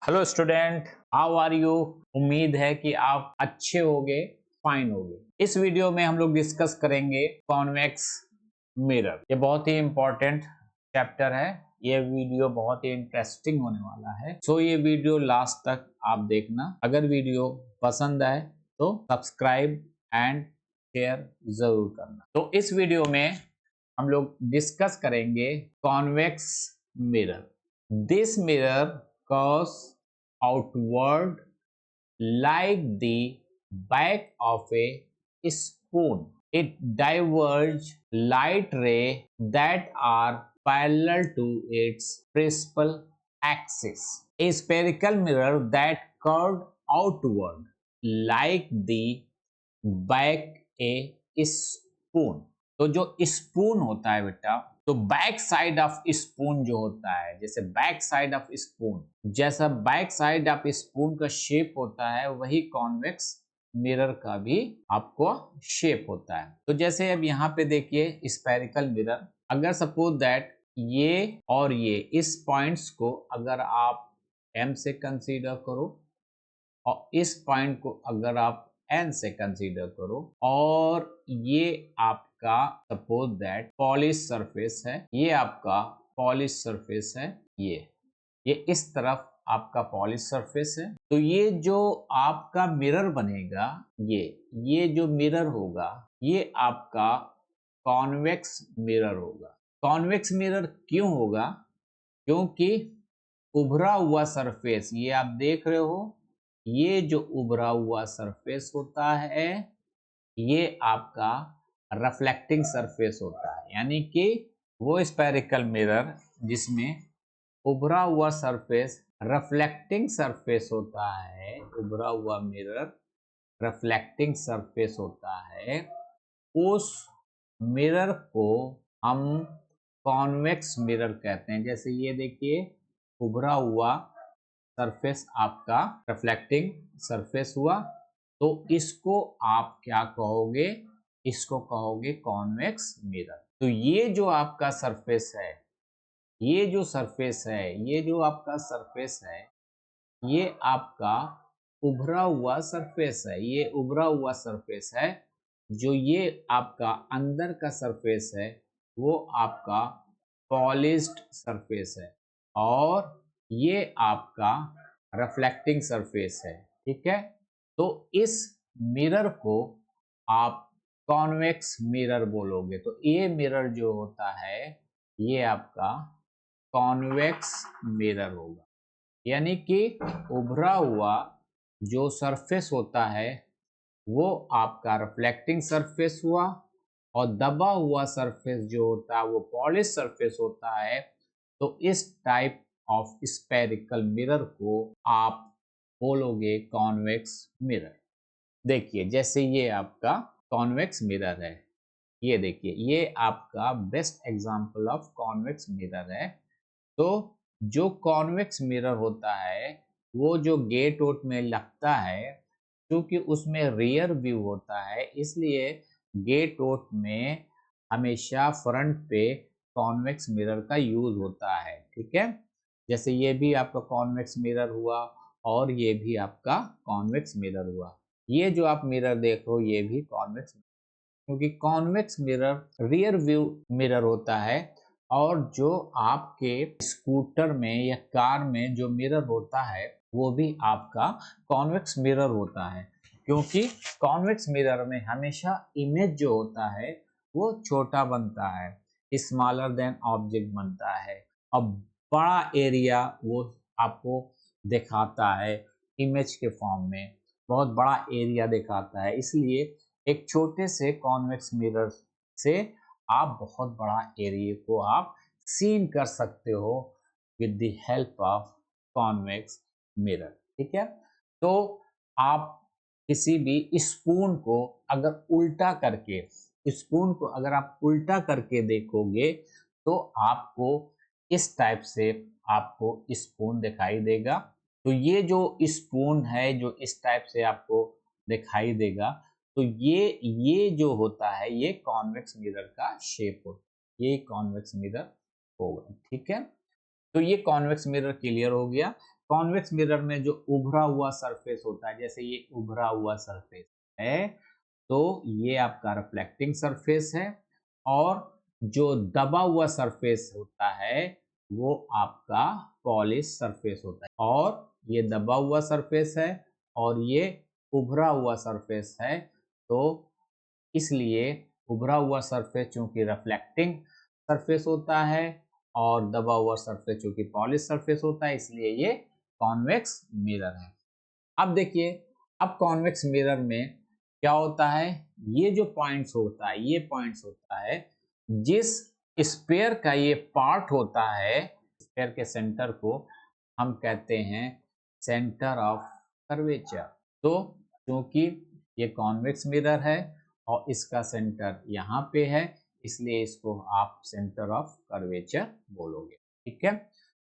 Hello student, how are you. उम्मीद है कि आप अच्छे होंगे, फाइन होंगे। इस वीडियो में हम लोग डिस्कस करेंगे कॉन्वेक्स मिरर। ये बहुत ही इंपॉर्टेंट चैप्टर है। ये वीडियो बहुत ही इंटरेस्टिंग होने वाला है, सो ये वीडियो लास्ट तक आप देखना। अगर वीडियो पसंद आए तो सब्सक्राइब एंड शेयर जरूर करना। तो इस वीडियो में हम लोग डिस्कस करेंगे convex mirror. This mirror curves outward like the back of a spoon. It diverges light rays that are parallel to its principal axis. A spherical mirror that curved outward like the back a spoon. तो जो spoon होता है बेटा, तो back side of spoon जो होता है, जैसे बैक साइड ऑफ स्पून, जैसा बैक साइड ऑफ स्पून का शेप होता है वही कॉन्वेक्स मिरर का भी आपको शेप होता है। तो जैसे अब यहाँ पे देखिए स्फेरिकल मिरर, अगर सपोज दैट ये और ये इस पॉइंट्स को अगर आप M से कंसीडर करो और इस पॉइंट को अगर आप N से कंसीडर करो और ये आपका सपोज दैट पॉलिश सरफेस है, ये आपका पॉलिश सरफेस है, ये इस तरफ आपका पॉलिश सरफेस है। तो ये जो आपका मिरर बनेगा, ये जो मिरर होगा ये आपका कॉन्वेक्स मिरर होगा। कॉन्वेक्स मिरर क्यों होगा? क्योंकि उभरा हुआ सरफेस, ये आप देख रहे हो, ये जो उभरा हुआ सरफेस होता है ये आपका रिफ्लेक्टिंग सरफेस होता है। यानी कि वो स्फेरिकल मिरर जिसमें उभरा हुआ सरफेस रिफ्लेक्टिंग सरफेस होता है, उभरा हुआ मिरर रिफ्लेक्टिंग सरफेस होता है, उस मिरर को हम कॉन्वेक्स मिरर कहते हैं। जैसे ये देखिए उभरा हुआ सरफेस आपका रिफ्लेक्टिंग सरफेस हुआ, तो इसको आप क्या कहोगे? इसको कहोगे कॉन्वेक्स मिरर। तो ये जो आपका सरफेस है, ये जो सरफेस है, ये जो आपका सरफेस है, ये आपका उभरा हुआ सरफेस है। ये उभरा हुआ सरफेस है। जो ये आपका अंदर का सरफेस है वो आपका पॉलिश्ड सरफेस है और ये आपका रिफ्लेक्टिंग सरफेस है। ठीक है, तो इस मिरर को आप कॉन्वेक्स मिरर बोलोगे। तो ये मिरर जो होता है ये आपका कॉन्वेक्स मिरर होगा। यानी कि उभरा हुआ जो सरफेस होता है वो आपका रिफ्लेक्टिंग सरफेस हुआ और दबा हुआ सरफेस जो होता है वो पॉलिश सरफेस होता है। तो इस टाइप ऑफ स्फेरिकल मिरर को आप बोलोगे कॉन्वेक्स मिरर। देखिए जैसे ये आपका कॉन्वेक्स मिरर है, ये देखिए ये आपका best example of convex mirror है। तो जो कॉन्वेक्स मिरर होता है वो जो गेट वोट में लगता है, क्योंकि उसमें रियर व्यू होता है इसलिए गेट वोट में हमेशा फ्रंट पे कॉन्वेक्स मिरर का यूज होता है। ठीक है, जैसे ये भी आपका कॉन्वेक्स मिरर हुआ और ये भी आपका कॉन्वेक्स मिरर हुआ। ये जो आप मिरर देख रहे हो ये भी कॉन्वेक्स, क्योंकि convex mirror rear view mirror होता है और जो आपके स्कूटर में या कार में जो मिरर होता है वो भी आपका कॉन्वेक्स मिरर होता है। क्योंकि कॉन्वेक्स मिरर में हमेशा इमेज जो होता है वो छोटा बनता है, स्मॉलर देन ऑब्जेक्ट बनता है और बड़ा एरिया वो आपको दिखाता है इमेज के फॉर्म में, बहुत बड़ा एरिया दिखाता है। इसलिए एक छोटे से कॉन्वेक्स मिरर से आप बहुत बड़ा एरिया को आप सीन कर सकते हो with the help of convex mirror. ठीक है, तो आप किसी भी स्पून को अगर उल्टा करके, स्पून को अगर आप उल्टा करके देखोगे तो आपको इस टाइप से आपको स्पून दिखाई देगा। तो ये जो स्पून है जो इस टाइप से आपको दिखाई देगा, तो ये जो होता है ये कॉन्वेक्स मिरर का शेप होता है, ये कॉन्वेक्स मिरर होगा। ठीक है, तो ये कॉन्वेक्स मिरर क्लियर हो गया। कॉन्वेक्स मिरर में जो उभरा हुआ सरफेस होता है, जैसे ये उभरा हुआ सरफेस है, तो ये आपका रिफ्लेक्टिंग सरफेस है, और जो दबा हुआ सरफेस होता है वो आपका पॉलिश सरफेस होता है। और ये दबा हुआ सरफेस है और ये उभरा हुआ सरफेस है, तो इसलिए उभरा हुआ सरफेस चूंकि रिफ्लेक्टिंग सरफेस होता है और दबा हुआ सरफेस चूंकि पॉलिश सरफेस होता है, इसलिए ये कॉन्वेक्स मिरर है। अब देखिए, अब कॉन्वेक्स मिरर में क्या होता है, ये जो पॉइंट्स होता है, ये पॉइंट्स होता है, जिस स्फीयर का ये पार्ट होता है, स्फीयर के सेंटर को हम कहते हैं सेंटर ऑफ कर्वेचर। तो क्योंकि ये कॉन्वेक्स मिरर है और इसका सेंटर यहाँ पे है, इसलिए इसको आप सेंटर ऑफ कर्वेचर बोलोगे। ठीक है,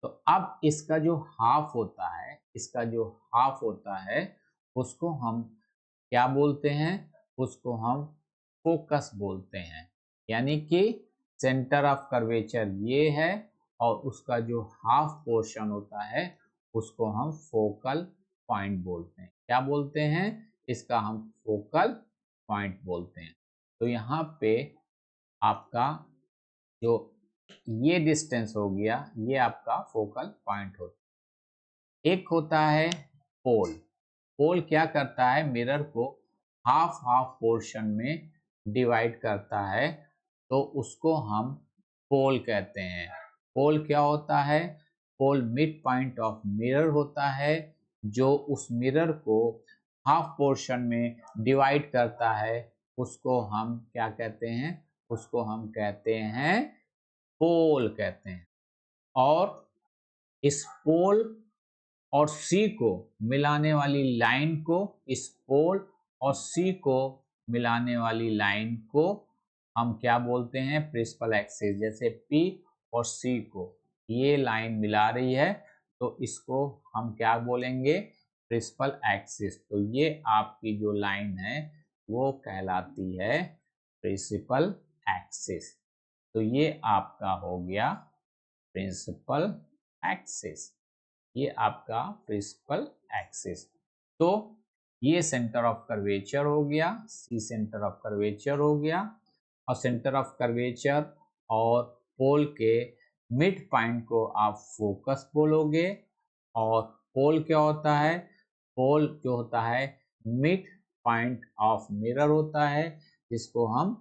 तो अब इसका जो हाफ होता है, इसका जो हाफ होता है उसको हम क्या बोलते हैं, उसको हम फोकस बोलते हैं। यानी कि सेंटर ऑफ कर्वेचर ये है और उसका जो हाफ पोर्शन होता है उसको हम फोकल पॉइंट बोलते हैं। क्या बोलते हैं, इसका हम फोकल पॉइंट बोलते हैं। तो यहाँ पे आपका जो ये डिस्टेंस हो गया, ये आपका फोकल पॉइंट होता है। एक होता है पोल। पोल क्या करता है, मिरर को हाफ हाफ पोर्शन में डिवाइड करता है, तो उसको हम पोल कहते हैं। पोल क्या होता है, पोल मिड पॉइंट ऑफ मिरर होता है, जो उस मिरर को हाफ पोर्शन में डिवाइड करता है, उसको हम क्या कहते हैं, उसको हम कहते हैं पोल कहते हैं। और इस पोल और सी को मिलाने वाली लाइन को, इस पोल और सी को मिलाने वाली लाइन को हम क्या बोलते हैं, प्रिंसिपल एक्सिस। जैसे पी और सी को ये लाइन मिला रही है, तो इसको हम क्या बोलेंगे, प्रिंसिपल एक्सिस। तो ये आपकी जो लाइन है वो कहलाती है प्रिंसिपल एक्सिस। तो ये आपका हो गया प्रिंसिपल एक्सिस, ये आपका प्रिंसिपल एक्सिस। तो ये सेंटर ऑफ कर्वेचर हो गया, सी सेंटर ऑफ कर्वेचर हो गया, और सेंटर ऑफ कर्वेचर और पोल के मिड पॉइंट को आप फोकस बोलोगे। और पोल क्या होता है, पोल जो होता है मिड पॉइंट ऑफ मिरर होता है, जिसको हम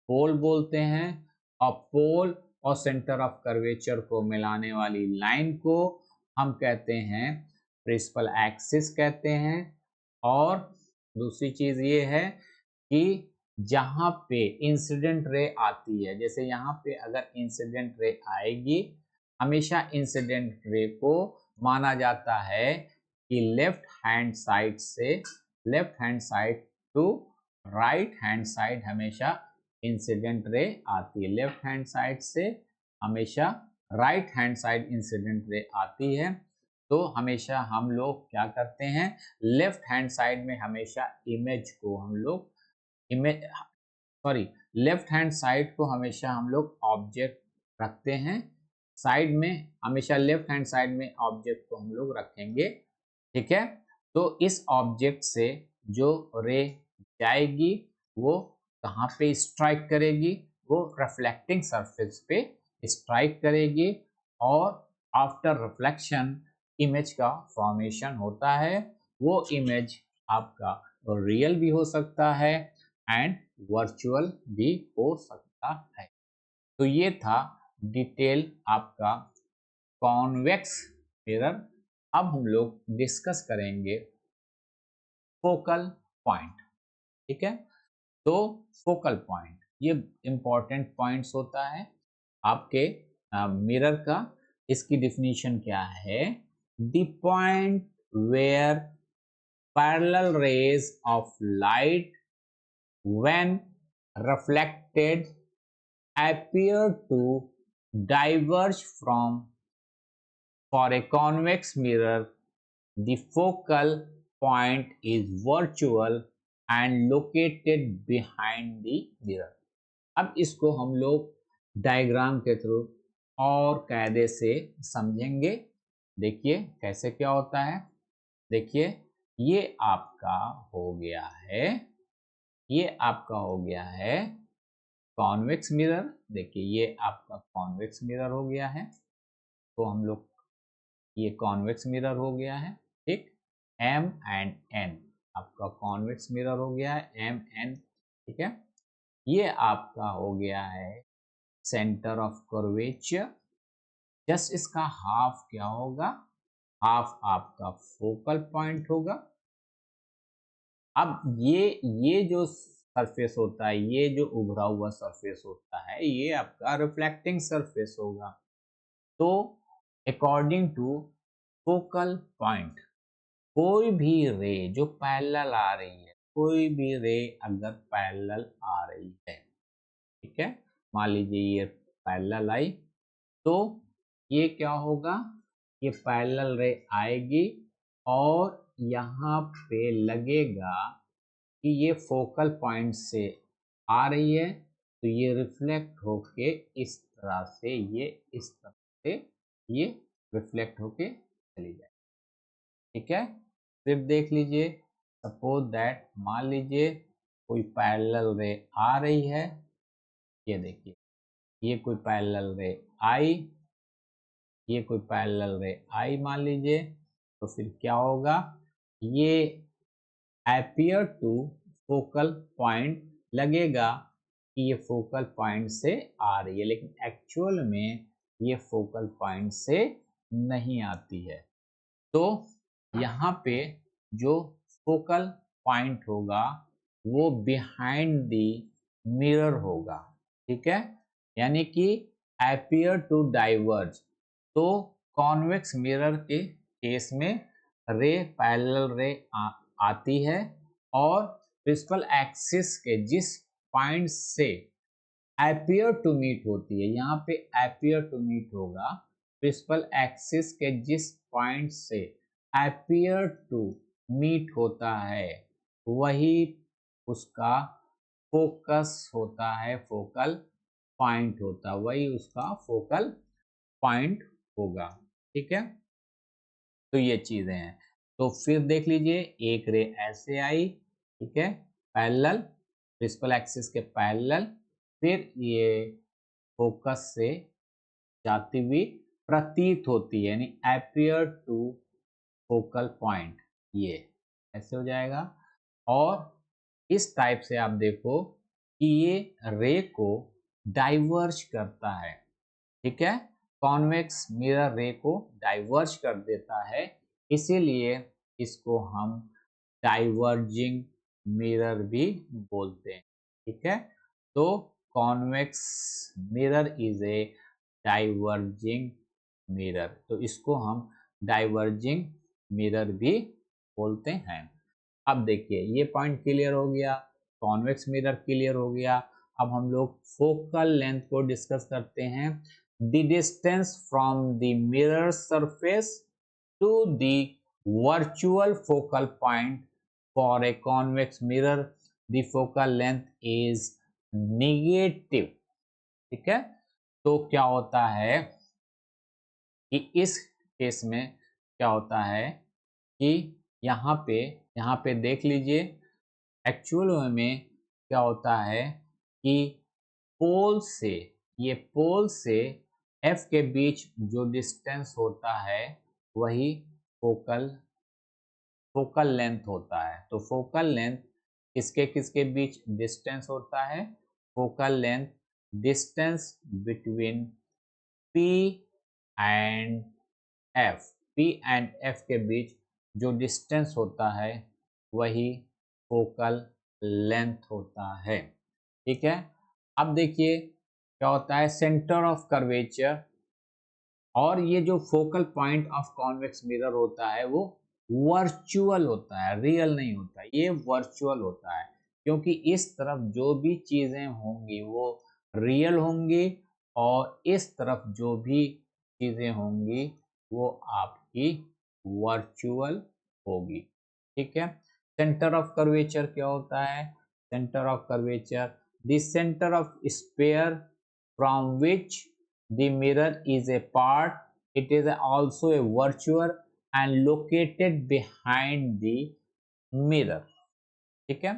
पोल बोलते हैं। और पोल और सेंटर ऑफ कर्वेचर को मिलाने वाली लाइन को हम कहते हैं प्रिंसिपल एक्सिस कहते हैं। और दूसरी चीज ये है कि जहां पे इंसिडेंट रे आती है, जैसे यहाँ पे अगर इंसिडेंट रे आएगी, हमेशा इंसिडेंट रे को माना जाता है कि लेफ्ट हैंड साइड से, left hand side to right hand side हमेशा इंसिडेंट रे आती है। लेफ्ट हैंड साइड से हमेशा right hand side incident ray आती है। तो हमेशा हम लोग क्या करते हैं, लेफ्ट हैंड साइड में हमेशा इमेज को हम लोग लेफ्ट हैंड साइड को हमेशा हम लोग ऑब्जेक्ट रखते हैं, साइड में हमेशा लेफ्ट हैंड साइड में ऑब्जेक्ट को हम लोग रखेंगे। ठीक है, तो इस ऑब्जेक्ट से जो रे जाएगी वो कहाँ पे स्ट्राइक करेगी, वो रिफ्लेक्टिंग सरफेस पे स्ट्राइक करेगी, और आफ्टर रिफ्लेक्शन इमेज का फॉर्मेशन होता है। वो इमेज आपका रियल भी हो सकता है एंड वर्चुअल भी हो सकता है। तो ये था डिटेल आपका कॉन्वेक्स मिरर। अब हम लोग डिस्कस करेंगे फोकल पॉइंट। ठीक है, तो फोकल पॉइंट ये इंपॉर्टेंट पॉइंट्स होता है आपके मिरर का। इसकी डिफिनीशन क्या है, the point where parallel rays of light when reflected appear to diverge from. For a convex mirror, the focal point is virtual and located behind the mirror. अब इसको हम लोग डायग्राम के थ्रू और कायदे से समझेंगे देखिए कैसे क्या होता है। देखिए ये आपका हो गया है, ये आपका हो गया है कॉन्वेक्स मिरर। देखिए ये आपका कॉन्वेक्स मिरर हो गया है। तो हम लोग, ये कॉन्वेक्स मिरर हो गया है, ठीक। एम एंड एन आपका कॉन्वेक्स मिरर हो गया है, एम एन, ठीक है। ये आपका हो गया है सेंटर ऑफ कर्वेचर। जस्ट इसका हाफ क्या होगा, हाफ आपका फोकल पॉइंट होगा। अब ये जो सरफेस होता है, ये जो उभरा हुआ सरफेस होता है, ये आपका रिफ्लेक्टिंग सरफेस होगा। तो अकॉर्डिंग टू फोकल पॉइंट, कोई भी रे जो पैरेलल आ रही है, कोई भी रे अगर पैरेलल आ रही है, ठीक है, मान लीजिए ये पैरेलल आई, तो ये क्या होगा, ये पैरेलल रे आएगी और यहाँ पे लगेगा कि ये फोकल पॉइंट से आ रही है, तो ये रिफ्लेक्ट होके इस तरह से, ये इस तरह से ये रिफ्लेक्ट होके चली जाए, ठीक है। फिर देख लीजिए, सपोज दैट मान लीजिए कोई पैरेलल रे आ रही है, ये देखिए ये कोई पैरेलल रे आई, ये कोई पैरेलल रे आई मान लीजिए, तो फिर क्या होगा, ये appear to फोकल पॉइंट लगेगा कि ये फोकल पॉइंट से आ रही है, लेकिन एक्चुअल में ये फोकल पॉइंट से नहीं आती है। तो यहाँ पे जो फोकल पॉइंट होगा वो बिहाइंड द मिरर होगा, ठीक है, यानी कि appear to diverge। तो कॉन्वेक्स मिरर के केस में रे पैरेलल रे आती है और प्रिंसिपल एक्सिस के जिस पॉइंट से appear to meet होती है, यहाँ पे appear to meet होगा, प्रिंसिपल एक्सिस के जिस पॉइंट से appear to meet होता है वही उसका फोकस होता है, फोकल पॉइंट होता है, वही उसका फोकल पॉइंट होगा, ठीक है। तो ये चीजें हैं। तो फिर देख लीजिए, एक रे ऐसे आई, ठीक है, पैरेलल, प्रिंसिपल एक्सिस के पैरेलल, फिर ये फोकस से जाती हुई प्रतीत होती है, यानी appear to फोकल पॉइंट, ये ऐसे हो जाएगा। और इस टाइप से आप देखो कि ये रे को डाइवर्ज करता है, ठीक है, कॉन्वेक्स मिरर रे को डाइवर्ज कर देता है, इसीलिए इसको हम डाइवर्जिंग मिरर भी बोलते हैं, ठीक है। तो convex mirror is a diverging mirror, तो इसको हम डाइवर्जिंग मिरर भी बोलते हैं। अब देखिए ये पॉइंट क्लियर हो गया, कॉन्वेक्स मिरर क्लियर हो गया। अब हम लोग फोकल लेंथ को डिस्कस करते हैं। The distance from the mirror surface to the virtual focal point for a convex mirror, the focal length is negative, ठीक है। तो क्या होता है कि इस केस में क्या होता है कि यहाँ पे देख लीजिए, एक्चुअल में क्या होता है कि पोल से, ये पोल से एफ के बीच जो डिस्टेंस होता है वही फोकल फोकल लेंथ होता है। तो फोकल लेंथ किसके किसके बीच डिस्टेंस होता है, focal length distance between P and F, P and F के बीच जो डिस्टेंस होता है वही फोकल लेंथ होता है, ठीक है। अब देखिए क्या होता है, सेंटर ऑफ कर्वेचर, और ये जो focal point of convex mirror होता है वो वर्चुअल होता है, रियल नहीं होता, ये वर्चुअल होता है, क्योंकि इस तरफ जो भी चीजें होंगी वो रियल होंगी और इस तरफ जो भी चीजें होंगी वो आपकी वर्चुअल होगी, ठीक है। सेंटर ऑफ कर्वेचर क्या होता है, centre of curvature, the centre of sphere from which the mirror is a part It is also a virtual and located behind the mirror. ठीक है,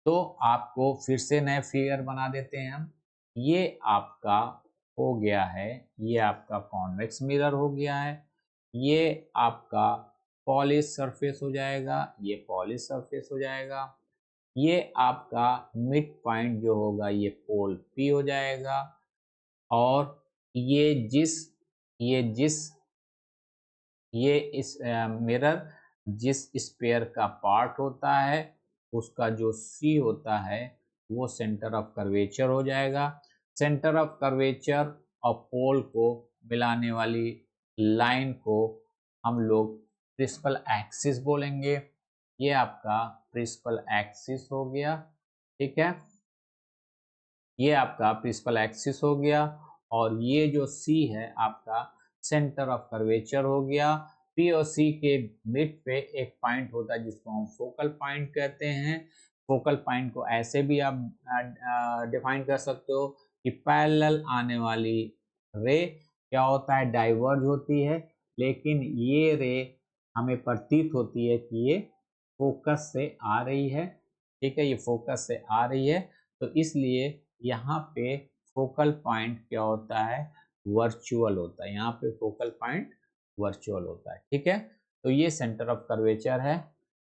तो आपको फिर से नए फिगर बना देते हैं हम। ये आपका हो गया है, ये आपका कॉन्वेक्स मिरर हो गया है, ये आपका पॉलिश सरफेस हो जाएगा, ये पॉलिश सरफेस हो जाएगा, ये आपका मिड पॉइंट जो होगा ये पोल पी हो जाएगा, और ये जिस ये जिस ये इस मिरर जिस स्पेयर का पार्ट होता है उसका जो सी होता है वो सेंटर ऑफ कर्वेचर हो जाएगा। सेंटर ऑफ कर्वेचर और पोल को मिलाने वाली लाइन को हम लोग प्रिंसिपल एक्सिस बोलेंगे। ये आपका प्रिंसिपल एक्सिस हो गया, ठीक है, ये आपका प्रिंसिपल एक्सिस हो गया, और ये जो सी है आपका सेंटर ऑफ कर्वेचर हो गया। पी और सी के मिड पे एक पॉइंट होता है जिसको हम फोकल पॉइंट कहते हैं। फोकल पॉइंट को ऐसे भी आप डिफाइन कर सकते हो कि पैरेलल आने वाली रे क्या होता है, डाइवर्ज होती है, लेकिन ये रे हमें प्रतीत होती है कि ये फोकस से आ रही है। ठीक है, ये फोकस से आ रही है, तो इसलिए यहाँ पे फोकल पॉइंट क्या होता है, वर्चुअल होता है। यहाँ पे फोकल पॉइंट वर्चुअल होता है। ठीक है, तो ये सेंटर ऑफ कर्वेचर है।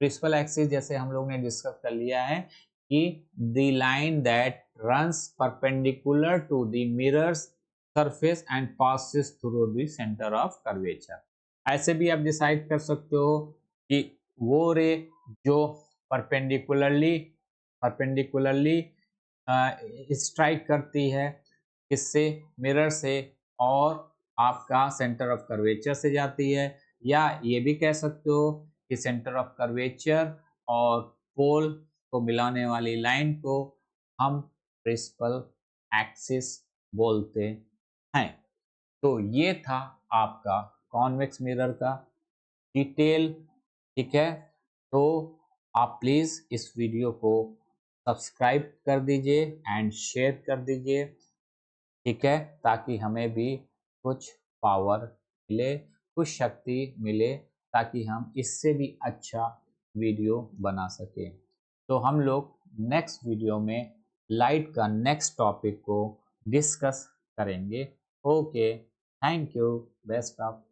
प्रिंसिपल एक्सिस जैसे हम लोग ने डिस्कस कर लिया है कि the line that runs perpendicular to the mirror's surface and passes through the centre of curvature. ऐसे भी आप डिसाइड कर सकते हो कि वो रे जो परपेंडिकुलरली स्ट्राइक करती है इससे, मिरर से, और आपका सेंटर ऑफ कर्वेचर से जाती है, या ये भी कह सकते हो कि सेंटर ऑफ कर्वेचर और पोल को मिलाने वाली लाइन को हम प्रिंसिपल एक्सिस बोलते हैं। तो ये था आपका कॉन्वेक्स मिरर का डिटेल। ठीक है, तो आप प्लीज़ इस वीडियो को सब्सक्राइब कर दीजिए एंड शेयर कर दीजिए, ठीक है, ताकि हमें भी कुछ पावर मिले, कुछ शक्ति मिले, ताकि हम इससे भी अच्छा वीडियो बना सकें। तो हम लोग नेक्स्ट वीडियो में लाइट का नेक्स्ट टॉपिक को डिस्कस करेंगे। Okay, thank you, best of